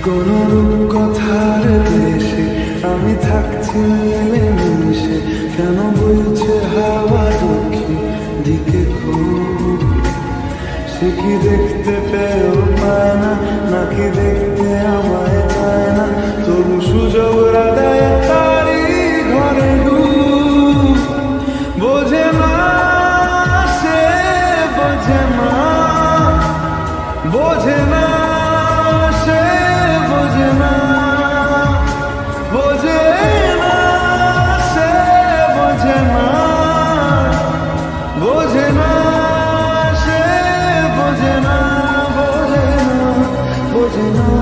কোন রূপকথার দেশে আমি থাকছি মিলেমিশে, কেন বইছে হাওয়া দক্ষিণ দিকে খুব? সে কি দেখতে পেয়েও পায় না, নাকি দেখতে আমায় চায় না? তবু সুযোগ রাধায় তারি ঘরে ডুব। বোঝে না সে, বোঝে না, বোঝে না সে, বোঝে না, বোঝে না সে, বোঝে না, বোঝে না সে, বোঝে না, বোঝে না, বোঝে না।